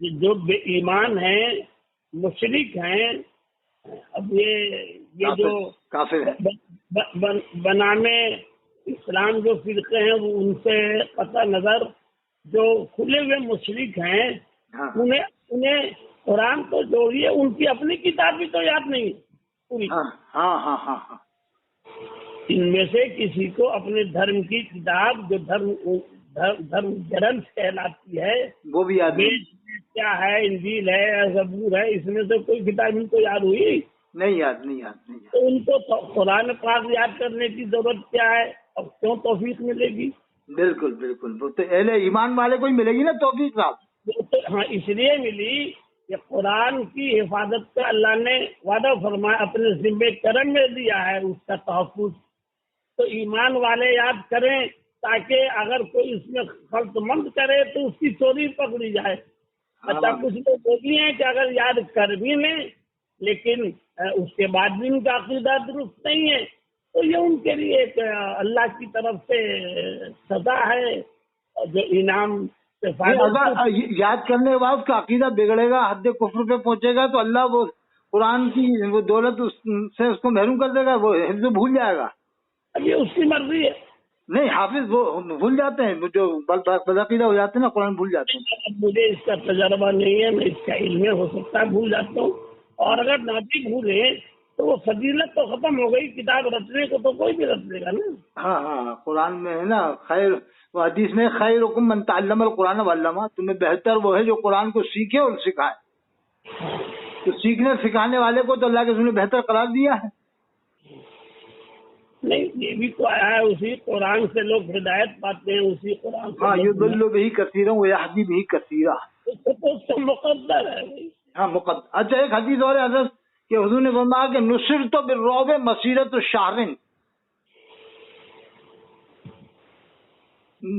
جو بے ایمان ہیں، مشرک ہیں، اب یہ جو کافر ہے، بنانے اسلام جو فرقے ہیں وہ ان سے قطع نظر جو کھلے ہوئے مشرک ہیں، انہیں قرآن تو جوڑیے، ان کی اپنی کتاب بھی تو یاد نہیں پوری۔ ہاں ان میں سے کسی کو اپنے دھرم کی کتاب جو دھرم گرنتھ کہلاتی ہے وہ بھی یاد نہیں، کیا ہے، انجیل ہے، زبور ہے، اس میں سے کوئی کتاب ان کو یاد ہوئی؟ نہیں یاد۔ تو ان کو قرآن پاک یاد کرنے کی ضرورت کیا ہے؟ اب کیوں توفیق ملے گی؟ بالکل وہ تو اہل ایمان والے کو ہی ملے گی نا توفیق صاحب۔ ہاں، اس لیے ملی کہ قرآن کی حفاظت کا اللہ نے وعدہ فرمایا، اپنے ذمہ کرم میں دیا ہے اس کا تحفظ، تو ایمان والے یاد کریں تاکہ اگر کوئی اس میں خلط مند کرے تو اس کی چوری پکڑی جائے۔ اچھا، کچھ لوگ وہ بھی ہیں کہ اگر یاد کر بھی لیں لیکن اس کے بعد بھی ان کا عقیدہ درست نہیں ہے، تو یہ ان کے لیے ایک اللہ کی طرف سے سزا ہے جو انعام سے اگر یاد کرنے کے بعد اس کا عقیدہ بگڑے گا، حد کفر پہ پہنچے گا، تو اللہ وہ قرآن کی وہ دولت سے اس کو محروم کر دے گا، وہ حفظ بھول جائے گا۔ اب یہ اس کی مرضی ہے۔ نہیں، حافظ وہ بھول جاتے ہیں، جو بدعقیدہ ہو جاتے ہیں نا، قرآن بھول جاتے ہیں۔ مجھے اس کا تجربہ نہیں ہے، میں اس کا علم ہو سکتا ہے بھول جاتا ہوں، اور اگر نہ بھی بھولے تو وہ فضیلت تو ختم ہو گئی، کتاب رچنے کو تو کوئی بھی رچ لے گا نا۔ ہاں قرآن میں ہے نا، خیر حدیث میں خیرکم من تعلم القرآن وعلمہ، تمہیں بہتر وہ ہے جو قرآن کو سیکھے اور سکھائے۔ تو سیکھنے سکھانے والے کو تو اللہ کے رسول نے بہتر قرار دیا ہے۔ نہیں، یہ بھی تو آیا ہے، اسی قرآن سے لوگ ہدایت پاتے ہیں، اسی قرآن سے۔ ہاں، یضل بہ کثیرا ویہدی بہ کثیرا، اس کا مقدر ہے۔ ہاں مقدر۔ اچھا، ایک حدیث اور ہے حضرت کہ حضور نے فرمایا کہ نصرت بالرعب مسیرۃ شہر،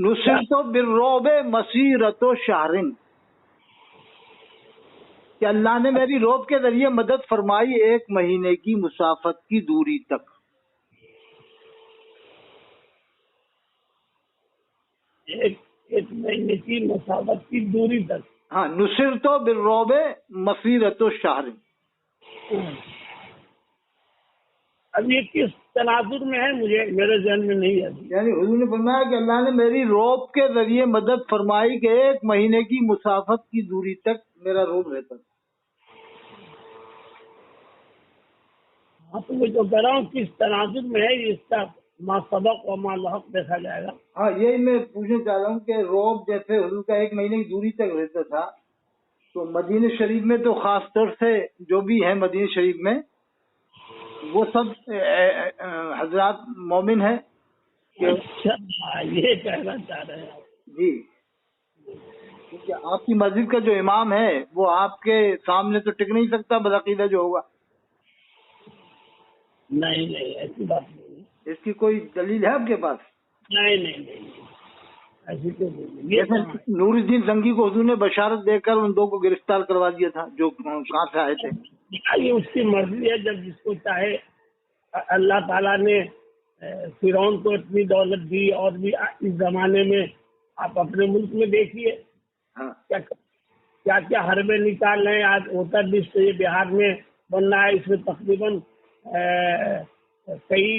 نصرت بالرعب مسیرۃ شہر، کہ اللہ نے میری رعب کے ذریعے مدد فرمائی 1 مہینے کی مسافت کی دوری تک۔ ایک مہینے کی مسافت کی دوری تک۔ ہاں، نصرت بالرعب مسیرۃ شہر۔ اب یہ کس تناظر میں ہے مجھے میرے ذہن میں نہیں ہے۔ یعنی حضور نے فرمایا کہ اللہ نے میری رعب کے ذریعے مدد فرمائی کہ 1 مہینے کی مسافت کی دوری تک میرا رعب رہتا۔ ہاں، تو میں جو کہہ رہا ہوں کس تناظر میں ہے، اس کا ما سبق و ما لحق دیکھا جائے گا۔ ہاں، یہی میں پوچھنا چاہ رہا ہوں کہ رعب جیسے حضور کا 1 مہینے کی دوری تک رہتا تھا، تو مدینہ شریف میں تو خاص طور سے جو بھی ہیں مدینہ شریف میں وہ سب حضرات مومن ہیں کہ اچھا، یہ کہنا چاہ رہے ہیں جی، کیونکہ آپ کی مسجد کا جو امام ہے وہ آپ کے سامنے تو ٹک نہیں سکتا، بدعقیدہ جو ہوگا۔ نہیں، ایسی بات نہیں ہے۔ اس کی کوئی دلیل ہے آپ کے پاس؟ نہیں، ایسی کوئی نہیں۔ جیسے نور الدین زنگی کو حضور نے بشارت دے کر ان 2 کو گرفتار کروا دیا تھا جو کہاں سے آئے تھے۔ یہ اس کی مرضی ہے، جب جس کو چاہے۔ اللہ تعالیٰ نے فرعون کو اتنی دولت دی، اور بھی اس زمانے میں آپ اپنے ملک میں دیکھیے کیا کیا حربے نکال رہے ہیں۔ آج ووٹر لسٹ یہ بہار میں بن رہا ہے، اس میں تقریباً کئی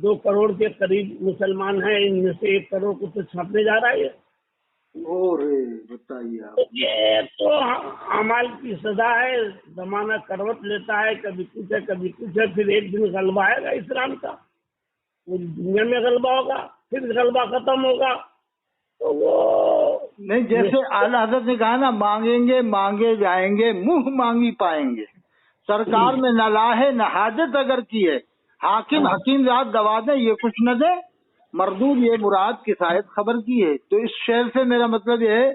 2 کروڑ کے قریب مسلمان ہیں، ان میں سے 1 کروڑ کو تو چھاپنے جا رہا ہے۔ اور بتائیے آپ، یہ تو اعمال کی سزا ہے، زمانہ کروٹ لیتا ہے، کبھی کچھ ہے کبھی کچھ ہے، پھر ایک دن غلبہ آئے گا اسلام کا، پوری دنیا میں غلبہ ہوگا، پھر غلبہ ختم ہوگا۔ تو وہ نہیں، جیسے اعلیٰ حضرت نے کہا نا، مانگیں گے مانگے جائیں گے، منہ مانگی پائیں گے، سرکار میں نہ لاہے نہ حاجت اگر کی ہے، حاکم حکیم رات دوا دے یہ کچھ نہ دے، مردود یہ مراد کفایت خبر کی ہے۔ تو اس شعر سے میرا مطلب یہ ہے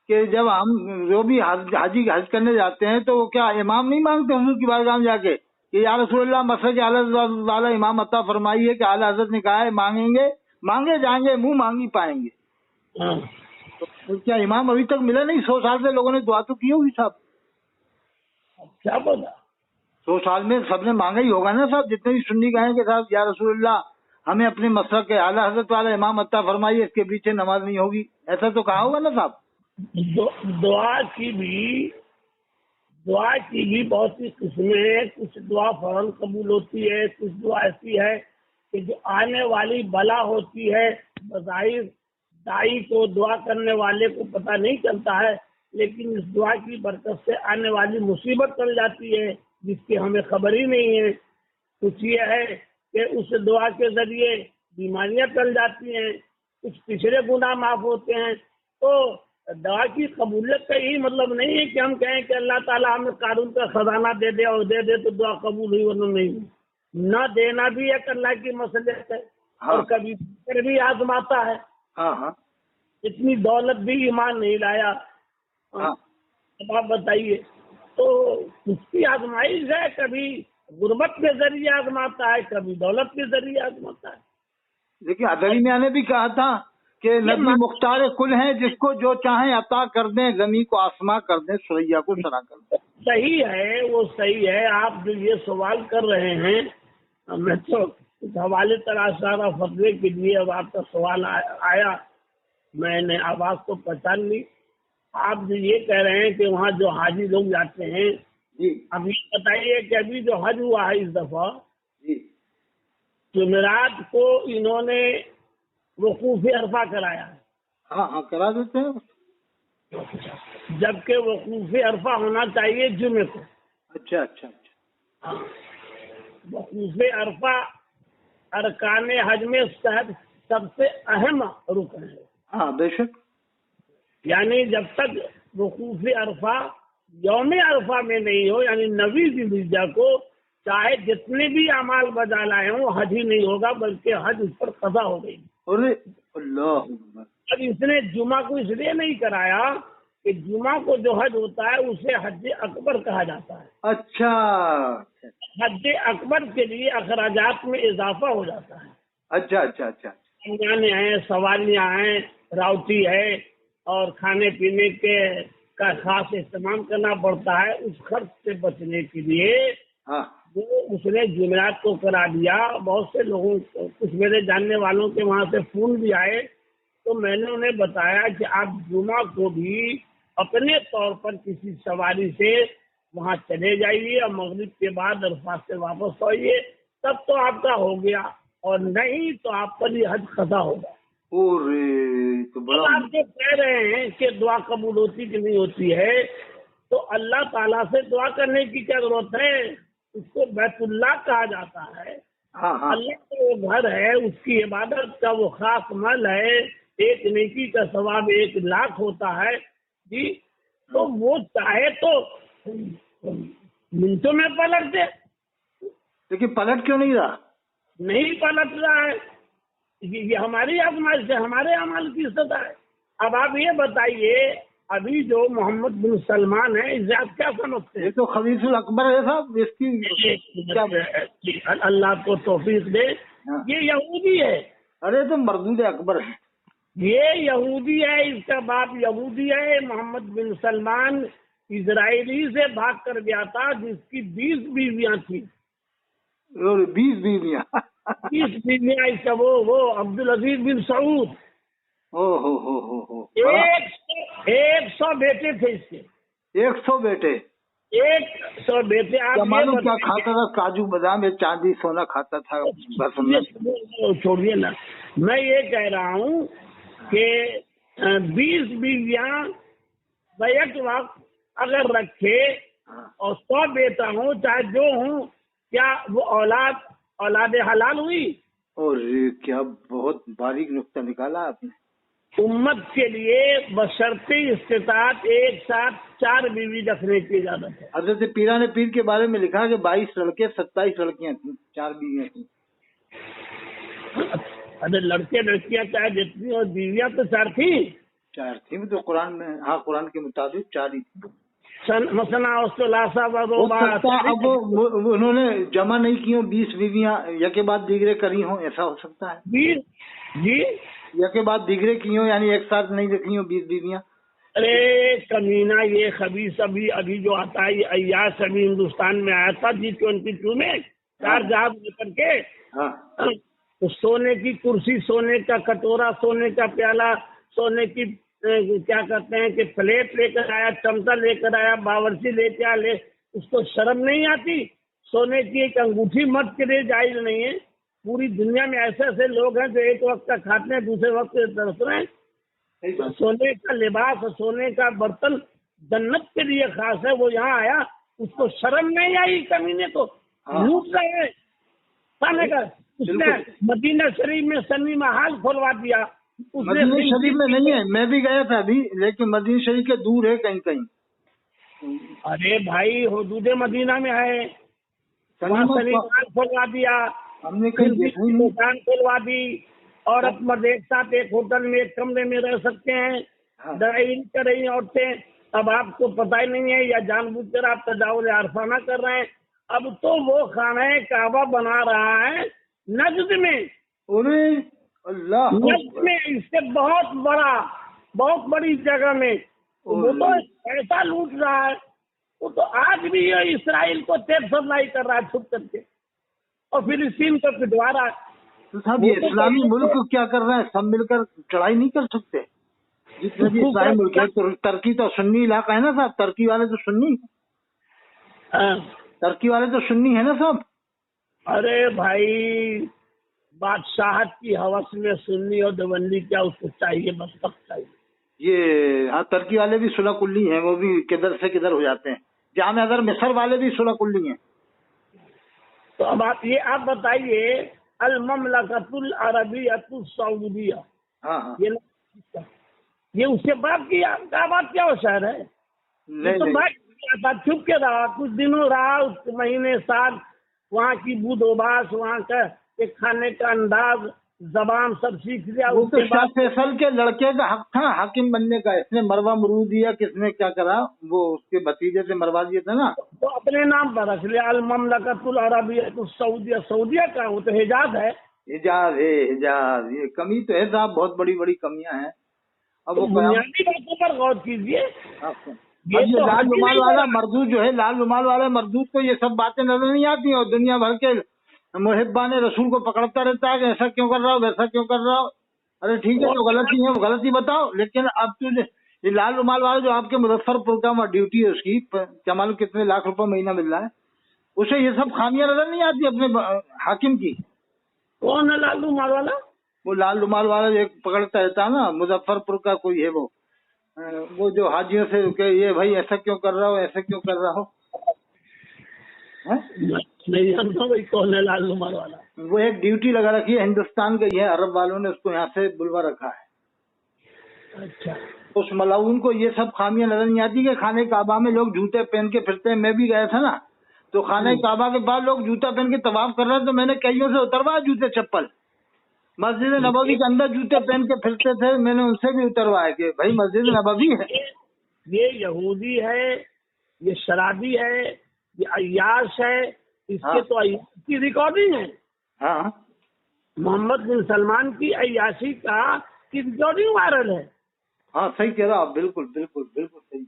کہ جب ہم جو بھی حج کرنے جاتے ہیں تو وہ کیا امام نہیں مانگتے حضور کی بارگاہ میں جا کے کہ یا رسول اللہ مسجد اعلیٰ والا امام عطا فرمائیے، کہ اعلیٰ حضرت نے کہا ہے مانگیں گے مانگے جائیں گے، منہ مانگی پائیں گے۔ تو کیا امام ابھی تک ملا نہیں؟ 100 سال سے لوگوں نے دعا تو کی ہوگی صاحب، کیا پتا 100 سال میں سب نے مانگا ہی ہوگا نا صاحب، جتنے بھی سنی کہیں کہ صاحب یا رسول اللہ ہمیں اپنے مسلک کے اعلیٰ حضرت والا امام عطا فرمائیے، اس کے پیچھے نماز نہیں ہوگی، ایسا تو کہا ہوگا نا صاحب۔ دعا کی بھی بہت سی قسمیں ہیں. کچھ دعا فوراً قبول ہوتی ہے، کچھ دعا ایسی ہے کہ جو آنے والی بلا ہوتی ہے بظاہر دائی کو، دعا کرنے والے کو پتہ نہیں چلتا ہے، لیکن اس دعا کی برکت سے آنے والی مصیبت ٹل جاتی ہے جس کی ہمیں خبر ہی نہیں ہے. کچھ یہ ہے کہ اس دعا کے ذریعے بیماریاں ٹل جاتی ہیں، کچھ پچھلے گناہ معاف ہوتے ہیں. تو دعا کی قبولیت کا یہی مطلب نہیں ہے کہ ہم کہیں کہ اللہ تعالیٰ ہمیں قارون کا خزانہ دے دے اور دے دے تو دعا قبول ہوئی، ورنہ نہیں. نہ دینا بھی ایک اللہ کی مصلحت ہے، اور کبھی پھر بھی آزماتا ہے. اتنی دولت بھی ایمان نہیں لایا. اب آپ بتائیے، تو اس کی آزمائش ہے، کبھی غربت کے ذریعے آزماتا ہے، کبھی دولت کے ذریعے آزماتا ہے. دیکھیے ادری میاں نے بھی کہا تھا کہ نبی مختار کل ہیں، جس کو جو چاہیں عطا کر دیں، زمین کو آسماں کر دیں، سریا کو سرا کر دیں. صحیح ہے، وہ صحیح ہے. آپ جو یہ سوال کر رہے ہیں، میں تو اس حوالے تلاش رہا فتوے کے لیے. اب آپ کا سوال آیا، میں نے آواز کو پہچان لی. آپ جو یہ کہہ رہے ہیں کہ وہاں جو حاجی لوگ جاتے ہیں، اب یہ بتائیے کہ ابھی جو حج ہوا ہے اس دفعہ، جمعرات کو انہوں نے وقوف عرفہ کرایا ہے. ہاں کرا دیتے ہیں، جبکہ وقوف عرفہ ہونا چاہیے جمعے کو. اچھا. وقوف عرفہ ارکان حج میں سب سے اہم رکن ہے. ہاں بے شک. یعنی جب تک وقوف عرفہ یوم عرفہ میں نہیں ہو، یعنی 9 ذی الحجہ کو چاہے جتنے بھی اعمال بجا لائے ہوں، حج ہی نہیں ہوگا، بلکہ حج اس پر قضا ہو گئی. اللہ. اب اس نے جمعہ کو اس لیے نہیں کرایا کہ جمعہ کو جو حج ہوتا ہے اسے حج اکبر کہا جاتا ہے. اچھا. حج اکبر کے لیے اخراجات میں اضافہ ہو جاتا ہے. اچھا. جانے ہیں، سواریاں ہیں، راوٹی ہے، اور کھانے پینے کے کا خاص اہتمام کرنا پڑتا ہے. اس خرچ سے بچنے کے لیے جو اس نے جمعرات کو کرا دیا. بہت سے لوگوں، کچھ میرے جاننے والوں کے وہاں سے فون بھی آئے، تو میں نے انہیں بتایا کہ آپ جمعہ کو بھی اپنے طور پر کسی سواری سے وہاں چلے جائیے اور مغرب کے بعد عرفات سے واپس آئیے، تب تو آپ کا ہو گیا، اور نہیں تو آپ پر یہ حج قضا ہوگا. آپ جو کہہ رہے ہیں کہ دعا قبول ہوتی کہ نہیں ہوتی ہے، تو اللہ تعالیٰ سے دعا کرنے کی کیا ضرورت ہے؟ اس کو بیت اللہ کہا جاتا ہے. اللہ کا وہ گھر ہے، اس کی عبادت کا وہ خاص محل ہے. ایک نیکی کا ثواب 1 لاکھ ہوتا ہے. جی، تو وہ چاہے تو منٹوں میں پلٹ دے. لیکن پلٹ کیوں نہیں رہا؟ نہیں پلٹ رہا ہے. یہ ہماری آزمائش ہے، ہمارے اعمال کی سزا ہے. اب آپ یہ بتائیے، ابھی جو محمد بن سلمان ہے، اسے آپ کیا سمجھتے ہیں؟ یہ تو خبیث الاکبر ہے صاحب. اس کی اللہ کو توفیق دے. یہ یہودی ہے. ارے تو مردود اکبر ہے. یہ یہودی ہے، اس کا باپ یہودی ہے. محمد بن سلمان اسرائیلی سے بھاگ کر گیا تھا، جس کی 20 بیویاں تھیں. 20 بیویاں؟ 20 بیویاں. اس کا وہ عبدالعزیز بن سعود. 100 بیٹے تھے اس کے. 100 بیٹے؟ 100 بیٹے. آپ معلوم کیا کھاتا تھا؟ کاجو بادام، چاندی سونا کھاتا تھا. چھوڑیے نا، میں یہ کہہ رہا ہوں کہ 20 بیویاں بیک وقت اگر رکھے اور 100 بیٹا ہوں، چاہے جو ہوں، کیا وہ اولاد حلال ہوئی؟ اور کیا بہت باریک نقطہ نکالا آپ نے. امت کے لیے بشرطِ استطاعت ایک ساتھ 4 بیوی رکھنے کی اجازت ہے. حضرت پیران پیر کے بارے میں لکھا کہ 22 لڑکے 27 لڑکیاں تھیں، 4 بیویاں تھیں. ارے لڑکے لڑکیاں چاہے جتنی، اور بیویاں تو 4 تھیں. 4 تھیں تو قرآن میں، ہاں قرآن کے مطابق 4 ہی تھیں. مثلا اب انہوں نے جمع نہیں کی ہوں 20 بیویاں، یا کے بعد دیگرے کری ہوں، ایسا ہو سکتا ہے. جی، یا کے بعد دیگرے کی ہوں، یعنی ایک ساتھ نہیں رکھی ہوں 20 بیویاں. ارے کمینہ، یہ خبیث ابھی جو آتا ہے، یہ عیاش ابھی ہندوستان میں آیا تھا G22 میں 4 جہاز لے کر کے. سونے کی کرسی، سونے کا کٹورا، سونے کا پیالہ، سونے کی کیا کہتے ہیں کہ پلیٹ لے کر آیا، چمچا لے کر آیا، باورچی لے کے آیا، اس کو شرم نہیں آتی؟ سونے کی ایک انگوٹھی مرد کے لیے جائز نہیں ہے؟ پوری دنیا میں ایسے ایسے لوگ ہیں جو ایک وقت کا کھاتے ہیں، دوسرے وقت ترس رہے ہیں۔ سونے کا لباس، سونے کا برتن جنت کے لیے خاص ہے، وہ یہاں آیا، اس کو شرم نہیں آئی کمینے کو؟ لوٹ رہے ہیں کھانے کا۔ اس نے مدینہ شریف میں سنیما ہال کھولوا دیا۔ مدینہ شریف میں نہیں ہے، میں بھی گیا تھا ابھی، لیکن مدینہ شریف کے دور ہے کہیں کہیں۔ ارے بھائی حدود مدینہ میں ہے، وہاں سنیما ہال کھولوا دیا، ہم نے کہیں دیکھا ہی نہیں۔ دکان کھولوا دی، عورت مرد ایک ساتھ ایک ہوٹل میں ایک کمرے میں رہ سکتے ہیں، ڈرائیونگ کر رہی عورتیں۔ اب آپ کو پتہ ہی نہیں ہے یا جان بوجھ کر آپ تجاوز عارفانہ کر رہے ہیں۔ اب تو وہ خانہ کعبہ بنا رہا ہے نجد میں، ارے اللہ، نجد میں، اس سے بہت بڑی جگہ میں۔ وہ تو ایسا لوٹ رہا ہے، وہ تو آج بھی یہ اسرائیل کو تیز سپلائی کر رہا ہے چھپ کر کے، اور فلسطین کو پٹوا رہا ہے۔ تو صاحب یہ اسلامی ملک کیا کر رہے ہیں؟ سب مل کر چڑھائی نہیں کر سکتے؟ جتنے بھی اسلامی ملک ہے، ترکی تو سنی علاقہ ہے نا صاحب، ترکی والے تو سنی، ترکی والے تو سنی ہے نا صاحب۔ ارے بھائی بادشاہت کی ہوس میں سنی اور دیوبندی کیا، اس کو چاہیے بس وقت چاہیے۔ یہ ہاں ترکی والے بھی صلح کلی ہیں، وہ بھی کدھر سے کدھر ہو جاتے ہیں۔ جامع ازہر مصر والے بھی صلح کلی ہیں۔ تو اب آپ بتائیے، المملکۃ العربیۃ السعودیہ، ہاں یہ اس کے بعد کی بات کیا وہ شہر ہے؟ یہ تو بات کیا تھا، چھپ کے رہا، کچھ دنوں رہا، اس مہینے سال، وہاں کی بود و باس، وہاں کا ایک کھانے کا انداز، زبان سب سیکھ لیا۔ وہ تو شاہ فیصل کے لڑکے کا حق تھا حاکم بننے کا، اس نے مروا مرو دیا، کس نے کیا کرا، وہ اس کے بھتیجے سے مروا دیے تھے نا، تو اپنے نام پر رکھ لیا المملکۃ العربیۃ السعودیہ۔ سعودیہ کا وہ تو حجاز ہے، حجاز ہے، حجاز۔ یہ کمی تو ہے صاحب، بہت بڑی بڑی کمیاں ہیں۔ اب وہ بنیادی باتوں پر غور کیجیے۔ یہ لال رومال والا مردود جو ہے، لال رومال والا مردود کو یہ سب باتیں نظر نہیں آتی، اور دنیا بھر کے محبان رسول کو پکڑتا رہتا ہے کہ ایسا کیوں کر رہا ہو، ویسا کیوں کر رہا ہو۔ ارے ٹھیک ہے، جو غلطی ہے وہ غلطی بتاؤ، لیکن اب تجھے یہ لال رومال والا جو آپ کے مظفر پور کا ڈیوٹی ہے، اس کی کیا معلوم کتنے لاکھ روپے مہینہ مل رہا ہے، اسے یہ سب خامیاں نظر نہیں آتی اپنے حاکم کی۔ کون ہے لال رومال والا؟ وہ لال رومال والا جو ایک پکڑتا رہتا ہے نا، مظفر پور کا کوئی ہے، وہ جو حاجیوں سے کہ یہ بھائی ایسا کیوں کر رہا ہو، ایسا کیوں کر رہا ہو۔ نہیں جانتا بھائی کون ہے لال رومال والا۔ وہ ایک ڈیوٹی لگا رکھی ہے، ہندوستان کا یہ عرب والوں نے اس کو یہاں سے بلوا رکھا ہے۔ اچھا، اس ملاؤن کو یہ سب خامیاں نظر نہیں آتی کہ خانہ کعبہ میں لوگ جوتے پہن کے پھرتے ہیں۔ میں بھی گیا تھا نا، تو خانہ کعبہ کے بعد لوگ جوتا پہن کے طواف کر رہے ہیں، تو میں نے کئیوں سے اتروایا جوتے چپل۔ مسجد نبوی کے اندر جوتے پہن کے پھرتے تھے، میں نے ان سے بھی اتروایا کہ بھائی مسجد نبوی ہے۔ یہ یہودی ہے، یہ شرابی ہے، یہ عیاش ہے، اس کے تو عیاش کی ریکارڈنگ ہے۔ ہاں، محمد بن سلمان کی عیاشی کا کی ریکارڈنگ وائرل ہے۔ ہاں صحیح کہہ رہا آپ، بالکل بالکل بالکل صحیح۔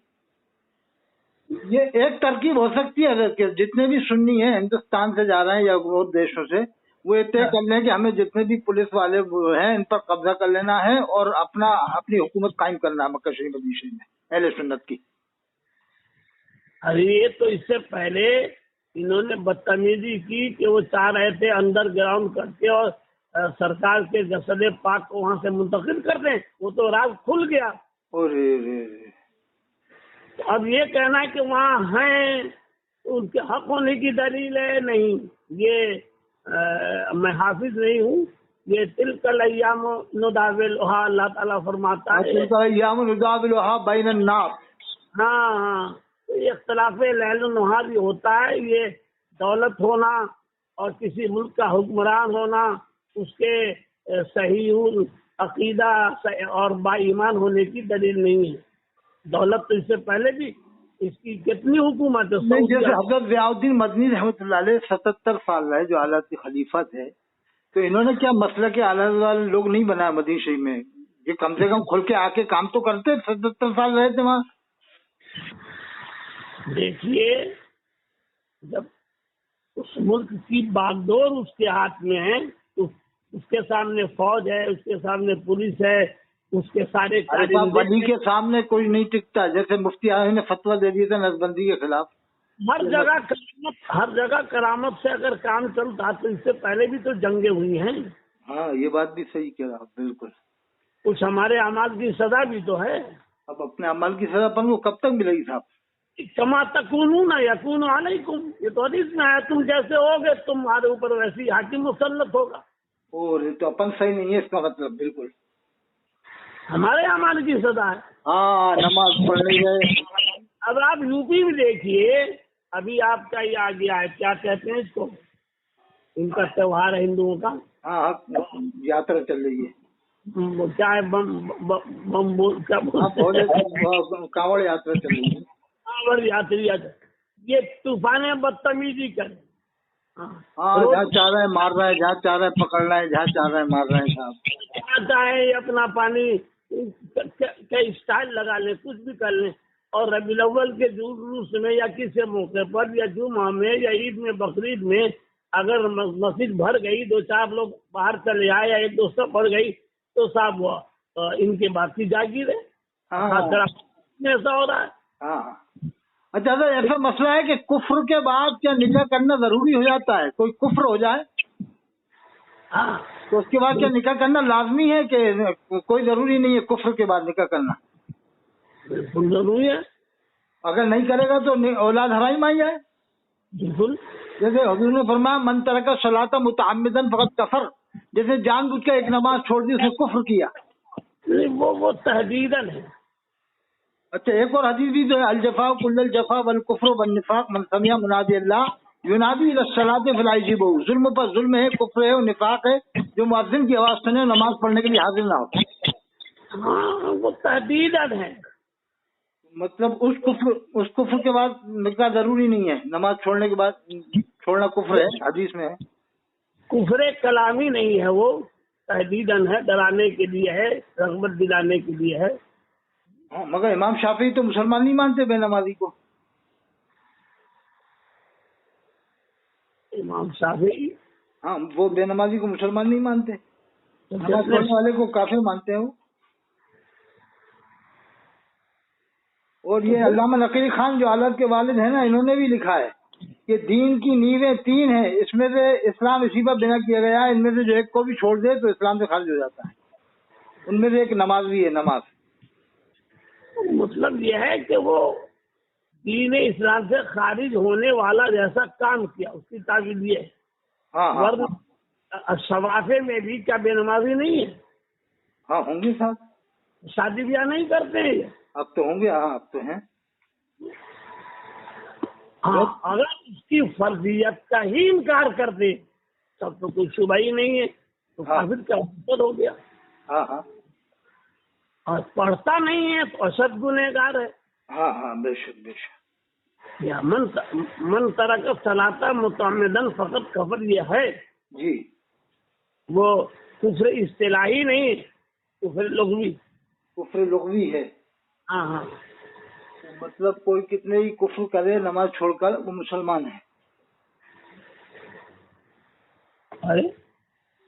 یہ ایک ترکیب ہو سکتی ہے کہ جتنے بھی سنی ہیں ہندوستان سے جا رہے ہیں یا اور دیشوں سے، وہ یہ طے کر لیں کہ ہمیں جتنے بھی پولیس والے ہیں ان پر قبضہ کر لینا ہے اور اپنی حکومت قائم کرنا ہے مکہ شریف مدینہ شریف میں اہل سنت کی۔ ارے تو اس سے پہلے انہوں نے بدتمیزی کی کہ وہ چاہ رہے تھے انڈر گراؤنڈ کر کے اور سرکار کے جسد پاک کو وہاں سے منتقل کر دیں، وہ تو راز کھل گیا۔ اب یہ کہنا ہے کہ وہاں ہیں ان کے حق ہونے کی دلیل ہے نہیں، یہ میں حافظ نہیں ہوں، یہ تلک الایام نداولها اللہ تعالیٰ فرماتا ہے، تلک الایام نداولها بین الناس۔ ہاں، یہ اختلاف لیل و نہار بھی ہوتا ہے، یہ دولت ہونا اور کسی ملک کا حکمران ہونا اس کے صحیح عقیدہ اور با ایمان ہونے کی دلیل نہیں ہے۔ دولت تو اس سے پہلے بھی اس کی کتنی حکومت ہے۔ جیسے حضرت ضیاء الدین مدنی رحمۃ اللہ علیہ 77 سال رہے جو اعلیٰ کی خلیفت ہے، تو انہوں نے کیا مسئلہ کہ اعلیٰ والے لوگ نہیں بنایا مدینہ شریف میں؟ یہ کم سے کم کھل کے آ کے کام تو کرتے، 77 سال رہے تھے وہاں۔ دیکھیے جب اس ملک کی باغ ڈور اس کے ہاتھ میں ہے، تو اس کے سامنے فوج ہے، اس کے سامنے پولیس ہے، اس کے سارے ارے صاحب ولی کے سامنے کوئی نہیں ٹکتا، جیسے مفتی اعظم نے فتویٰ دے دیے تھے نسبندی کے خلاف. ہر جگہ کرامت سے اگر کام چلتا تو اس سے پہلے بھی تو جنگیں ہوئی ہیں. ہاں یہ بات بھی صحیح کہہ رہا آپ، بالکل. کچھ ہمارے اعمال کی سزا بھی تو ہے. اب اپنے عمل کی سزا پر وہ کب تک ملے گی صاحب؟ کما تکونون یکون علیکم، یہ تو حدیث میں ہے، تم جیسے ہوگے تمہارے اوپر ویسی حاکم مسلط ہوگا. اور یہ تو اپن صحیح نہیں ہے اس کا مطلب. بالکل ہمارے اعمال کی سزا ہے. ہاں نماز پڑھنے گئے. اب آپ یو پی میں دیکھیے، ابھی آپ کا یہ آ گیا ہے، کیا کہتے ہیں اس کو، ان کا تہوار ہے ہندوؤں کا. ہاں یاترا چل رہی ہے. وہ کیا ہے، کاوڑ یاترا چل رہی ہے. کاوڑ یاتری یہ طوفان بدتمیزی کرے. ہاں جہاں چاہ رہے ہیں مار رہا ہے، جہاں چاہ رہے ہیں پکڑ رہا ہے، جہاں چاہ رہے ہیں مار رہے ہیں. صاحب جہاں چاہے اپنا پانی کئی اسٹائل لگا لیں، کچھ بھی کر لیں. اور ربیع الاول کے جلوس میں یا کسی موقع پر یا جمعہ میں یا عید میں بقرعید میں اگر مسجد بھر گئی، دو چار لوگ باہر چلے آئے یا ایک دوستوں پڑ گئی تو صاحب وہ ان کے بات کی جاگیر ہے. ایسا ہو رہا ہے. ہاں اچھا ایسا مسئلہ ہے کہ کفر کے بعد کیا نکاح کرنا ضروری ہو جاتا ہے؟ کوئی کفر ہو جائے ہاں تو اس کے بعد کیا نکاح کرنا لازمی ہے کہ کوئی ضروری نہیں ہے کفر کے بعد نکاح کرنا؟ بالکل ضروری ہے. اگر نہیں کرے گا تو اولاد حرام مائی جائے. بالکل. جیسے حضور نے فرمایا من ترک الصلاۃ متعمدا فقد کفر، جیسے جان بوجھ کے ایک نماز چھوڑ دی اس نے کفر کیا. وہ تحدیداً ہے. اچھا ایک اور حدیث بھی جو ہے الجفا کل الجفا والکفر والنفاق من سمع منادی اللہ ینادی الی الصلاۃ فلا یجیبہ. ظلم پر ظلم ہے، کفر ہے اور نفاق ہے جو مؤذن کی آواز سنے نماز پڑھنے کے لیے حاضر نہ ہو. ہاں وہ تحدیداً ہے. مطلب اس کفر کے بعد نکاح ضروری نہیں ہے، نماز چھوڑنے کے بعد چھوڑنا کفر ہے، حدیث میں ہے. کفر کلامی نہیں ہے، وہ تحدیداً ہے، ڈرانے کے لیے ہے، رغبت دلانے کے لیے ہے. ہاں مگر امام شافعی تو مسلمان نہیں مانتے بے نمازی کو. امام شافعی ہاں وہ بے نمازی کو مسلمان نہیں مانتے، نماز پڑھنے والے کو کافر مانتے ہیں وہ. اور یہ علامہ نقوی خان جو حضرت کے والد ہیں نا، انہوں نے بھی لکھا ہے کہ دین کی نیویں 3 ہیں، اس میں سے اسلام اسی پر بنا کیا گیا ہے، ان میں سے جو ایک کو بھی چھوڑ دے تو اسلام سے خارج ہو جاتا ہے. ان میں سے ایک نماز بھی ہے. نماز مطلب یہ ہے کہ وہ دین اسلام سے خارج ہونے والا جیسا کام کیا، اس کی تعبیر یہ ہے. ورنہ شوافے میں بھی کیا بے نمازی نہیں ہے؟ ہاں ہوں گے صاحب. شادی بیاہ نہیں کرتے ہیں یہ. اب تو ہوں گے. ہاں اب تو ہیں. ہاں اگر اس کی فرضیت کا ہی انکار کر دے تب تو کوئی شبہ ہی نہیں ہے، تو کافر کا حد ہو گیا. ہاں ہاں اور پڑھتا نہیں ہے تو اشد گنہگار ہے. ہاں ہاں بے شک بے شک. یا من ترک الصلاۃ متعمدا فقط کفر یہ ہے جی. وہ کفر اصطلاحی نہیں، کفر لغوی. کفر لغوی ہے. ہاں ہاں مطلب کوئی کتنے ہی کفر کرے نماز چھوڑ کر وہ مسلمان ہے. ارے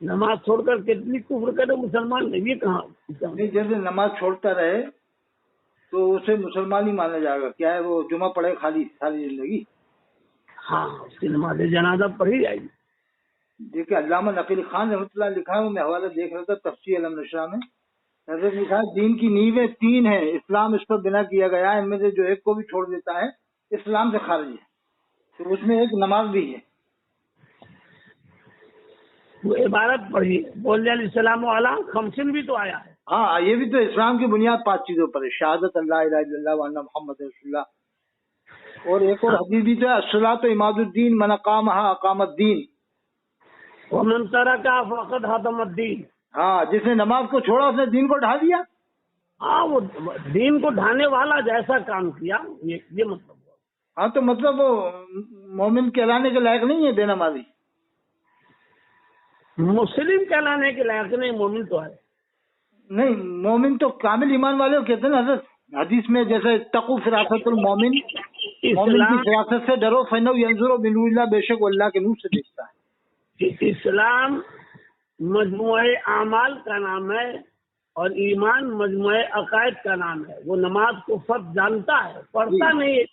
نماز چھوڑ کر کتنی کفر کرے مسلمان نہیں، یہ کہاں؟ نہیں جیسے نماز چھوڑتا رہے تو اسے مسلمان ہی مانا جائے گا. کیا ہے وہ جمعہ پڑھے خالی ساری زندگی. ہاں اس کی نماز جنازہ پڑھی جائے گی. دیکھیے علامہ نقوی خان رحمۃ اللہ لکھا ہے، میں حوالہ دیکھ رہا تھا تفسیر علم نشرہ میں. حضرت لکھا ہے دین کی نیویں 3 ہیں، اسلام اس پر بنا کیا گیا ہے، ان میں سے جو ایک کو بھی چھوڑ دیتا ہے اسلام سے خارج ہے. تو اس میں ایک نماز بھی ہے. وہ عبارت پڑھی بولنے علیہ السلام علیہ خمسن بھی تو آیا ہے. ہاں یہ بھی تو اسلام کی بنیاد 5 چیزوں پر ہے، شہادت اللہ الہ الا اللہ وان محمد رسول اللہ. اور ایک اور حدیث بھی تو ہے الصلاۃ عماد الدین من اقامها اقام الدین ومن ترکها فقد هدم الدین. ہاں جس نے نماز کو چھوڑا اس نے دین کو ڈھا دیا. ہاں وہ دین کو ڈھانے والا جیسا کام کیا، یہ مطلب ہوا. ہاں تو مطلب وہ مومن کہلانے کے لائق نہیں ہے بے نمازی. مسلم کہلانے کے لائق نہیں، مومن تو ہے. نہیں مومن تو کامل ایمان والے کو کہتے ہیں نا حضرت. حدیث میں جیسے تقو فراست المومن، مومن کی فراست سے ڈرو فإنه ينظر بنور اللہ، بے شک وہ اللہ کے نور سے دیکھتا ہے. اسلام مجموعہ اعمال کا نام ہے اور ایمان مجموعہ عقائد کا نام ہے. وہ نماز کو فرض جانتا ہے، پڑھتا نہیں ہے،